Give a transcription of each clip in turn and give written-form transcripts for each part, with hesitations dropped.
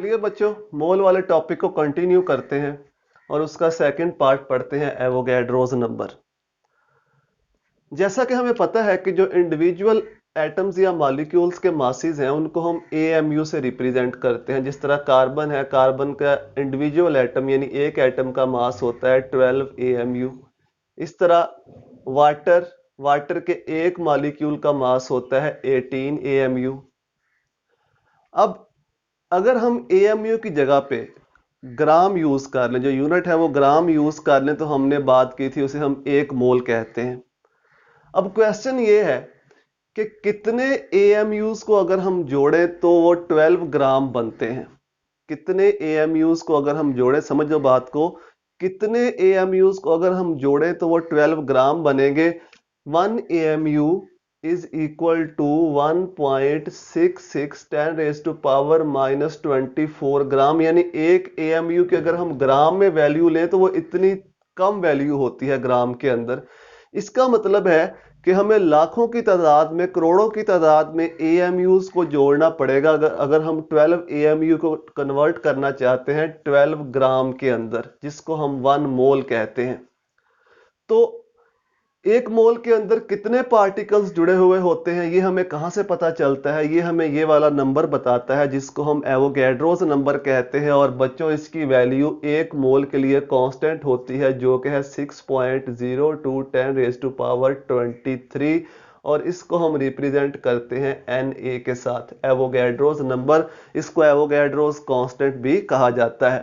चलिए बच्चों, मोल वाले टॉपिक को कंटिन्यू करते हैं और उसका सेकंड पार्ट पढ़ते हैं, एवोगैड्रोस नंबर। जैसा कि हमें पता है कि जो इंडिविजुअल एटम्स या मॉलिक्यूल्स के मासेस हैं उनको हम एएमयू से रिप्रेजेंट करते हैं। जिस तरह कार्बन है, कार्बन का इंडिविजुअल एटम यानी एक एटम का मास होता है 12 एएमयू। इस तरह वाटर के एक मॉलिक्यूल का मास होता है 18 एएमयू। अब अगर हम एएमयू की जगह पे ग्राम यूज कर लें, जो यूनिट है वो ग्राम यूज कर लें, तो हमने बात की थी उसे हम एक मोल कहते हैं। अब क्वेश्चन ये है कि कितने एएमयूज को अगर हम जोड़ें तो वो 12 ग्राम बनते हैं। कितने एएमयूज को अगर हम जोड़ें, समझो बात को, कितने एएमयूज को अगर हम जोड़ें तो वो 12 ग्राम बनेंगे। 1 AMU is equal to 1.66 10 raise to power minus 24 gram. यानी एक एएमयू की अगर हम ग्राम में वैल्यू लें तो वो इतनी कम वैल्यू होती है ग्राम के अंदर। इसका मतलब है कि हमें लाखों की तादाद में, करोड़ों की तादाद में एएमयूज को जोड़ना पड़ेगा अगर हम 12 एएमयू को कन्वर्ट करना चाहते हैं 12 ग्राम के अंदर, जिसको हम 1 मोल कहते हैं। तो एक मोल के अंदर कितने पार्टिकल्स जुड़े हुए होते हैं ये हमें कहां से पता चलता है? ये हमें ये वाला नंबर बताता है जिसको हम एवोगैड्रोस नंबर कहते हैं। और बच्चों, इसकी वैल्यू एक मोल के लिए कांस्टेंट होती है जो कि है 6.02 10 रेज टू पावर 23। और इसको हम रिप्रेजेंट करते हैं Na के साथ, एवोगैड्रोस नंबर। इसको एवोगैड्रोस कांस्टेंट भी कहा जाता है।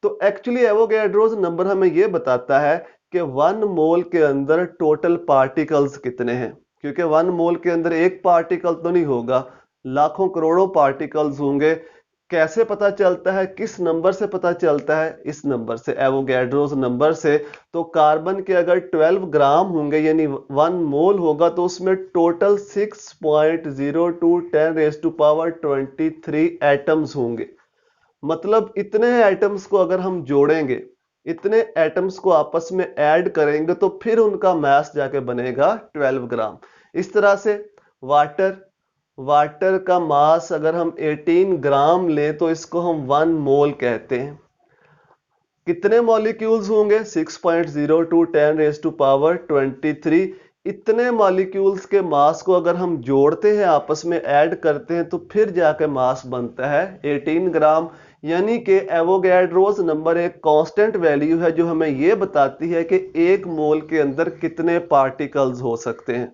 तो एक्चुअली एवोगैड्रोस नंबर हमें यह बताता है कि 1 मोल के अंदर टोटल पार्टिकल्स कितने हैं। क्योंकि 1 मोल के अंदर एक पार्टिकल तो नहीं होगा, लाखों करोड़ों पार्टिकल्स होंगे। कैसे पता चलता है? किस नंबर से पता चलता है? इस नंबर से, एवोगैड्रोस नंबर से। तो कार्बन के अगर 12 ग्राम होंगे यानी 1 मोल होगा तो उसमें total 6.02 10 raise to power 23 atoms होंगे। मतलब इतने एटम्स को अगर हम जोड़ेंगे, इतने एटम्स को आपस में ऐड करेंगे तो फिर उनका मास जाके बनेगा 12 ग्राम। इस तरह से वाटर का मास अगर हम 18 ग्राम लें तो इसको हम 1 मोल कहते हैं। कितने मॉलिक्यूल्स होंगे? 6.02 10 रेज टू पावर 23। इतने मॉलिक्यूल्स के मास को अगर हम जोड़ते हैं, आपस में ऐड करते हैं, तो फिर जाके मास बनता है 18 ग्राम। यानी कि एवोगैड्रोस नंबर एक कांस्टेंट वैल्यू है जो हमें यह बताती है कि एक मोल के अंदर कितने पार्टिकल्स हो सकते हैं।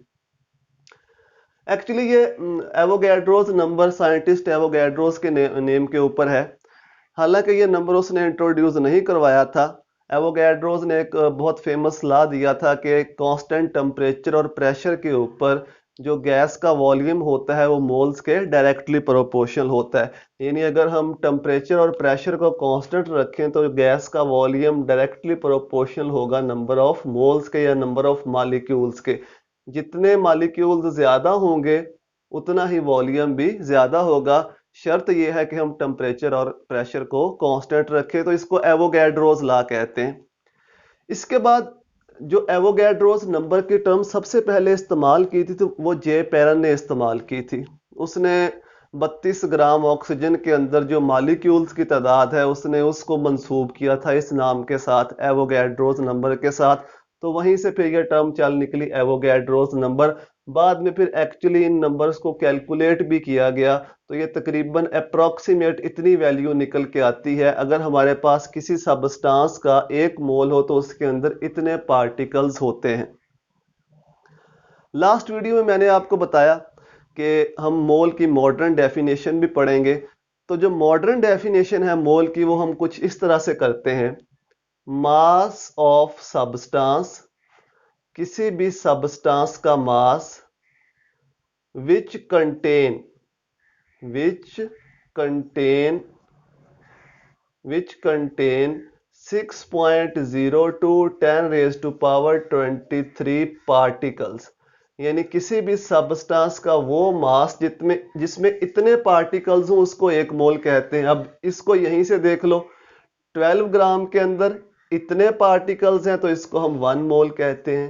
एक्चुअली ये एवोगैड्रोस नंबर साइंटिस्ट एवोगैड्रोस के नेम के ऊपर है। हालांकि ये नंबर उसने इंट्रोड्यूस नहीं करवाया था। एवोगैड्रोस ने एक बहुत फेमस लॉ दिया था कि कांस्टेंट टेम्परेचर और प्रेशर के ऊपर जो गैस का वॉल्यूम होता है वो मोल्स के डायरेक्टली प्रोपोर्शनल होता है। यानी अगर हम टेम्परेचर और प्रेशर को कांस्टेंट रखें तो गैस का वॉल्यूम डायरेक्टली प्रोपोर्शनल होगा नंबर ऑफ मोल्स के या नंबर ऑफ मॉलिक्यूल्स के। जितने मॉलिक्यूल्स ज्यादा होंगे उतना ही वॉल्यूम भी ज्यादा होगा। शर्त यह है कि हम टेम्परेचर और प्रेशर को कांस्टेंट रखें। तो इसको एवोगैड्रोस लॉ कहते हैं। इसके बाद जो एवोगैड्रोस नंबर की टर्म सबसे पहले इस्तेमाल की थी तो वो जे पेरन ने इस्तेमाल की थी। उसने 32 ग्राम ऑक्सीजन के अंदर जो मॉलिक्यूल्स की तादाद है उसने उसको मंसूब किया था इस नाम के साथ, एवोगैड्रोस नंबर के साथ। तो वहीं से फिर यह टर्म चल निकली, एवोगैड्रोस नंबर। बाद में फिर एक्चुअली इन नंबर्स को कैलकुलेट भी किया गया तो ये तकरीबन अप्रॉक्सीमेट इतनी वैल्यू निकल के आती है। अगर हमारे पास किसी सब्सटेंस का 1 मोल हो तो उसके अंदर इतने पार्टिकल्स होते हैं। लास्ट वीडियो में मैंने आपको बताया कि हम मोल की मॉडर्न डेफिनेशन भी पढ़ेंगे। तो जो मॉडर्न डेफिनेशन है मोल की वो हम कुछ इस तरह से करते हैं। मास ऑफ सब्सटेंस, किसी भी सब्सटेंस का मास, which contain 6.02 10 raised to power 23 particles. यानी किसी भी सब्सटेंस का वो मास जिसमें इतने पार्टिकल्स हो उसको एक मोल कहते हैं। अब इसको यहीं से देख लो, 12 ग्राम के अंदर इतने पार्टिकल्स हैं तो इसको हम 1 मोल कहते हैं।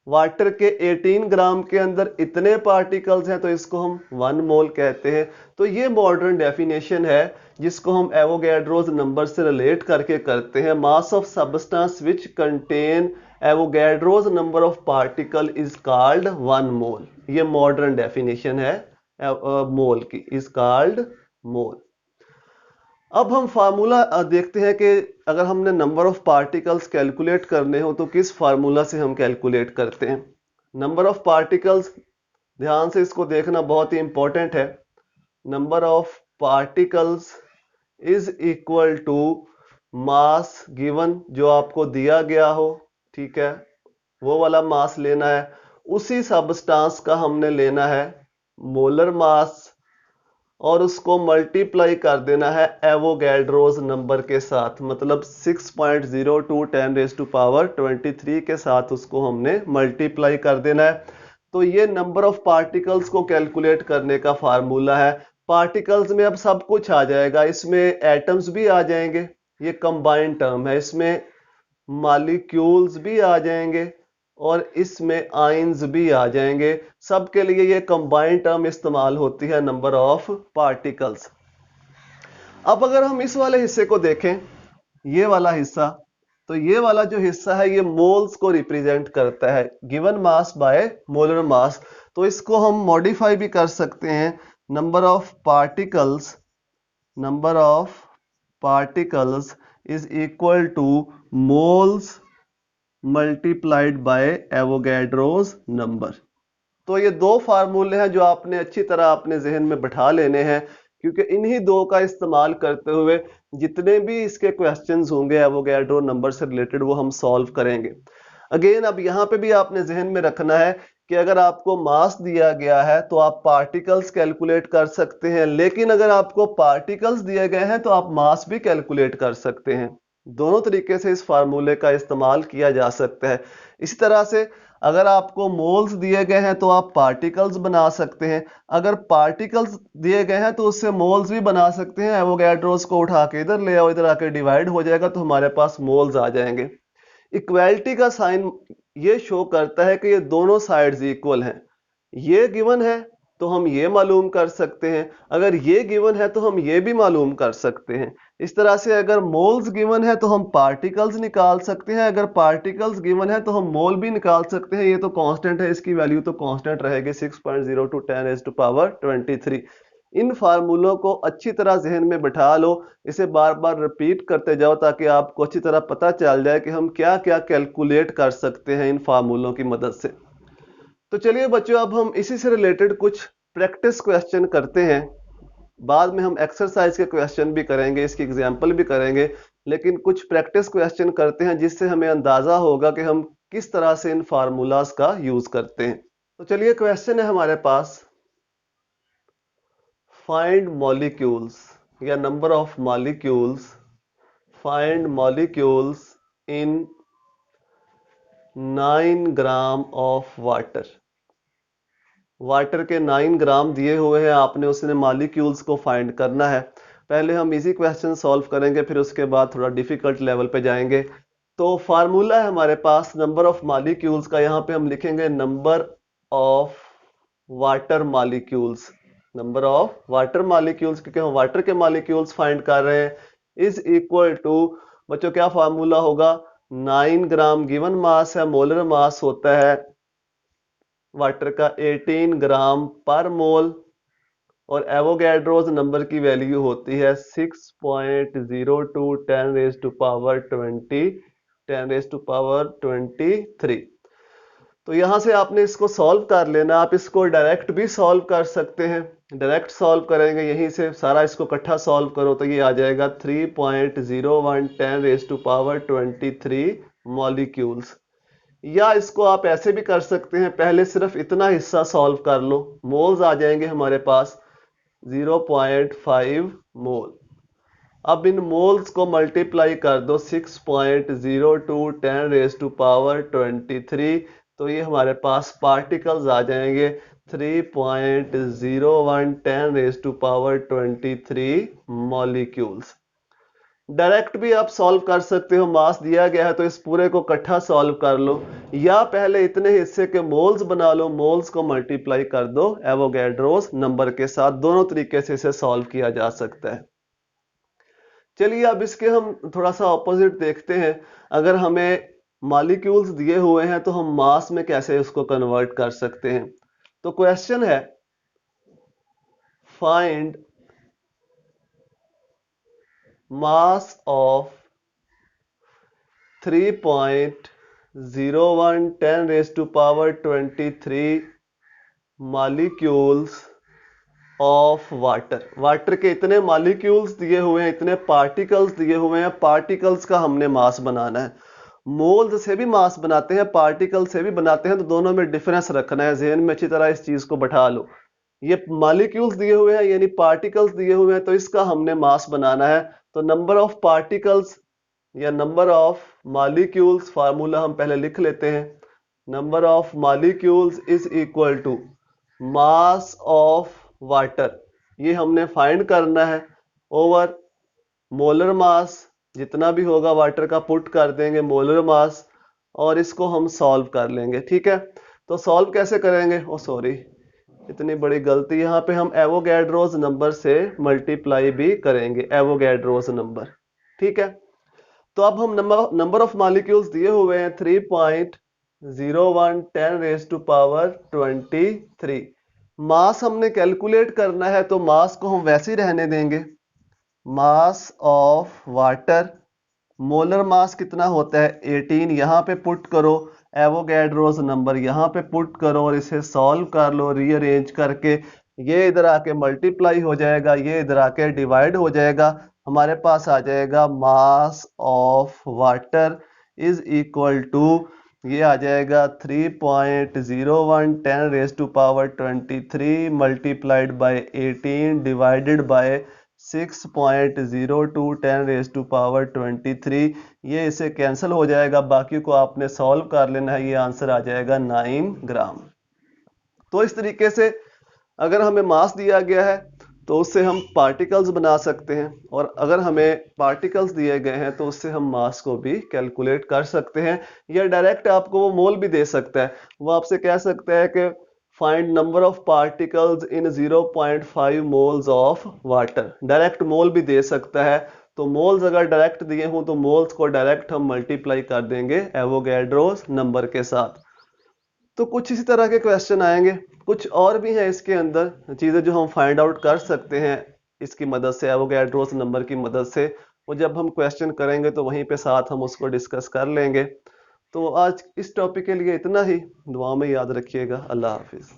वाटर के 18 ग्राम के अंदर इतने पार्टिकल्स हैं तो इसको हम 1 मोल कहते हैं। तो ये मॉडर्न डेफिनेशन है जिसको हम एवोगैड्रोस नंबर से रिलेट करके करते हैं। Mass of substance which contain Avogadro's number of particle is called 1 मोल। ये मॉडर्न डेफिनेशन है मोल की, इज कॉल्ड मोल। अब हम फार्मूला देखते हैं कि अगर हमने नंबर ऑफ पार्टिकल्स कैलकुलेट करने हो तो किस फार्मूला से हम कैलकुलेट करते हैं। नंबर ऑफ पार्टिकल्स, ध्यान से इसको देखना बहुत ही इंपॉर्टेंट है। Number of particles is equal to mass given, जो आपको दिया गया हो, ठीक है, वो वाला मास लेना है। उसी सबस्टांस का हमने लेना है मोलर मास और उसको मल्टीप्लाई कर देना है एवोगैड्रोस नंबर के साथ, मतलब 6.02 10⁻23 के साथ उसको हमने मल्टीप्लाई कर देना है। तो ये नंबर ऑफ पार्टिकल्स को कैलकुलेट करने का फार्मूला है। पार्टिकल्स में अब सब कुछ आ जाएगा, इसमें एटम्स भी आ जाएंगे, ये कंबाइंड टर्म है, इसमें मॉलिक्यूल्स भी आ जाएंगे और इसमें आयंस भी आ जाएंगे। सबके लिए ये कंबाइंड टर्म इस्तेमाल होती है नंबर ऑफ पार्टिकल्स। अब अगर हम इस वाले हिस्से को देखें, ये वाला हिस्सा, तो ये वाला जो हिस्सा है ये मोल्स को रिप्रेजेंट करता है, given mass by molar mass. तो इसको हम मॉडिफाई भी कर सकते हैं, number of particles is equal two moles multiplied by Avogadro's number. तो ये दो फार्मूले हैं जो आपने अच्छी तरह अपने जहन में बैठा लेने हैं, क्योंकि इन्हीं दो का इस्तेमाल करते हुए जितने भी इसके क्वेश्चंस होंगे एवोगैड्रो नंबर से रिलेटेड वो हम सॉल्व करेंगे। अगेन अब यहाँ पे भी आपने जहन में रखना है कि अगर आपको मास दिया गया है तो आप पार्टिकल्स कैलकुलेट कर सकते हैं, लेकिन अगर आपको पार्टिकल्स दिए गए हैं तो आप मास भी कैलकुलेट कर सकते हैं। दोनों तरीके से इस फार्मूले का इस्तेमाल किया जा सकता है। इसी तरह से अगर आपको मोल्स दिए गए हैं तो आप पार्टिकल्स बना सकते हैं, अगर पार्टिकल्स दिए गए हैं तो उससे मोल्स भी बना सकते हैं। एवोगैड्रोस को उठा के इधर ले आओ, इधर आके डिवाइड हो जाएगा तो हमारे पास मोल्स आ जाएंगे। इक्वालिटी का साइन ये शो करता है कि ये दोनों साइड्स इक्वल हैं। ये गिवन है तो हम ये मालूम कर सकते हैं, अगर ये गिवन है तो हम ये भी मालूम कर सकते हैं। इस तरह से अगर मोल्स गिवन है तो हम पार्टिकल्स निकाल सकते हैं, अगर पार्टिकल्स गिवन है तो हम मोल भी निकाल सकते हैं। ये तो कांस्टेंट है, इसकी वैल्यू तो कांस्टेंट रहेगी 6.02 10⁻23। इन फार्मूलों को अच्छी तरह जहन में बैठा लो, इसे बार बार रिपीट करते जाओ ताकि आपको अच्छी तरह पता चल जाए कि हम क्या क्या कैलकुलेट कर सकते हैं इन फार्मूलों की मदद से। तो चलिए बच्चों, अब हम इसी से रिलेटेड कुछ प्रैक्टिस क्वेश्चन करते हैं। बाद में हम एक्सरसाइज के क्वेश्चन भी करेंगे, इसकी एग्जाम्पल भी करेंगे, लेकिन कुछ प्रैक्टिस क्वेश्चन करते हैं जिससे हमें अंदाजा होगा कि हम किस तरह से इन फार्मूलाज का यूज करते हैं। तो चलिए क्वेश्चन है हमारे पास, फाइंड मॉलिक्यूल्स या number of molecules, find molecules in 9 gram of water. Water के 9 ग्राम दिए हुए हैं, आपने उसने मॉलिक्यूल्स को फाइंड करना है। पहले हम इजी क्वेश्चन सॉल्व करेंगे, फिर उसके बाद थोड़ा डिफिकल्ट लेवल पे जाएंगे। तो फार्मूला है हमारे पास नंबर ऑफ मॉलिक्यूल्स का, यहाँ पे हम लिखेंगे number of water molecules, number of water molecules, क्योंकि हम वाटर के मॉलिक्यूल्स फाइंड कर रहे हैं, इज इक्वल टू, बच्चों क्या फार्मूला होगा, 9 ग्राम गिवन मास है, मोलर मास होता है वाटर का 18 ग्राम पर मोल, और एवोगैड्रोस नंबर की वैल्यू होती है 6.02 10⁻23। तो यहां से आपने इसको सॉल्व कर लेना। आप इसको डायरेक्ट भी सॉल्व कर सकते हैं, डायरेक्ट सॉल्व करेंगे यहीं से सारा, इसको इकट्ठा सॉल्व करो तो ये आ जाएगा 3.01 10⁻23 मॉलिक्यूल्स। या इसको आप ऐसे भी कर सकते हैं, पहले सिर्फ इतना हिस्सा सॉल्व कर लो, मोल्स आ जाएंगे हमारे पास 0.5 मोल। अब इन मोल्स को मल्टीप्लाई कर दो 6.02 10⁻23, तो ये हमारे पास पार्टिकल्स आ जाएंगे 3.01 10⁻23 मॉलिक्यूल्स। डायरेक्ट भी आप सॉल्व कर सकते हो, मास दिया गया है तो इस पूरे को इकट्ठा सॉल्व कर लो, या पहले इतने हिस्से के मोल्स बना लो, मोल्स को मल्टीप्लाई कर दो एवोगैड्रोस नंबर के साथ। दोनों तरीके से इसे सॉल्व किया जा सकता है। चलिए अब इसके हम थोड़ा सा ऑपोजिट देखते हैं। अगर हमें मॉलिक्यूल्स दिए हुए हैं तो हम मास में कैसे उसको कन्वर्ट कर सकते हैं। तो क्वेश्चन है find mass of 3.01 10⁻23 molecules of water. Water के इतने मॉलिक्यूल्स दिए हुए हैं, इतने पार्टिकल्स दिए हुए हैं, पार्टिकल्स का हमने मास बनाना है। मोल्स से भी मास बनाते हैं, पार्टिकल से भी बनाते हैं, तो दोनों में डिफरेंस रखना है। ज़हन में अच्छी तरह इस चीज को बैठा लो। ये मॉलिक्यूल्स दिए हुए हैं यानी पार्टिकल्स दिए हुए हैं, तो इसका हमने मास बनाना है। तो नंबर ऑफ पार्टिकल्स या नंबर ऑफ मॉलिक्यूल्स, फार्मूला हम पहले लिख लेते हैं। Number of molecules is equal to mass of water, ये हमने फाइंड करना है, ओवर मोलर मास, जितना भी होगा वाटर का पुट कर देंगे मोलर मास, और इसको हम सॉल्व कर लेंगे। ठीक है, तो सॉल्व कैसे करेंगे? ओ सॉरी, इतनी बड़ी गलती। यहाँ पे हम एवोगैड्रोस नंबर से मल्टीप्लाई भी करेंगे, एवोगैड्रोस नंबर। ठीक है, तो अब हम नंबर ऑफ मॉलिक्यूल्स दिए हुए हैं 3.01 10⁻23। मास हमने कैलकुलेट करना है, तो मास को हम वैसे ही रहने देंगे। मास ऑफ वाटर, मोलर मास कितना होता है 18, यहां पे पुट करो, एवोगैड्रोस नंबर यहां पे पुट करो और इसे सॉल्व कर लो रीअरेंज करके। ये इधर आके मल्टीप्लाई हो जाएगा, ये इधर आके डिवाइड हो जाएगा। हमारे पास आ जाएगा mass of water is equal to, ये आ जाएगा 3.01 10⁻23 मल्टीप्लाइड बाय 18 डिवाइडेड बाय 6.02 10⁻23। ये इसे कैंसिल हो जाएगा, बाकी को आपने सॉल्व कर लेना है। ये आंसर आ जाएगा 9 ग्राम। तो इस तरीके से अगर हमें मास दिया गया है तो उससे हम पार्टिकल्स बना सकते हैं, और अगर हमें पार्टिकल्स दिए गए हैं तो उससे हम मास को भी कैलकुलेट कर सकते हैं। या डायरेक्ट आपको वो मोल भी दे सकता है, वो आपसे कह सकता है कि find number of particles in 0.5 moles of water, direct mole भी दे सकता है। तो मोल्स अगर डायरेक्ट दिए हों तो मोल्स को डायरेक्ट हम मल्टीप्लाई कर देंगे एवोगैड्रोस नंबर के साथ। तो कुछ इसी तरह के क्वेश्चन आएंगे। कुछ और भी हैं इसके अंदर चीजें जो हम फाइंड आउट कर सकते हैं इसकी मदद से, एवोगैड्रोस नंबर की मदद से। वो जब हम क्वेश्चन करेंगे तो वहीं पे साथ हम उसको डिस्कस कर लेंगे। तो आज इस टॉपिक के लिए इतना ही। दुआ में याद रखिएगा। अल्लाह हाफिज।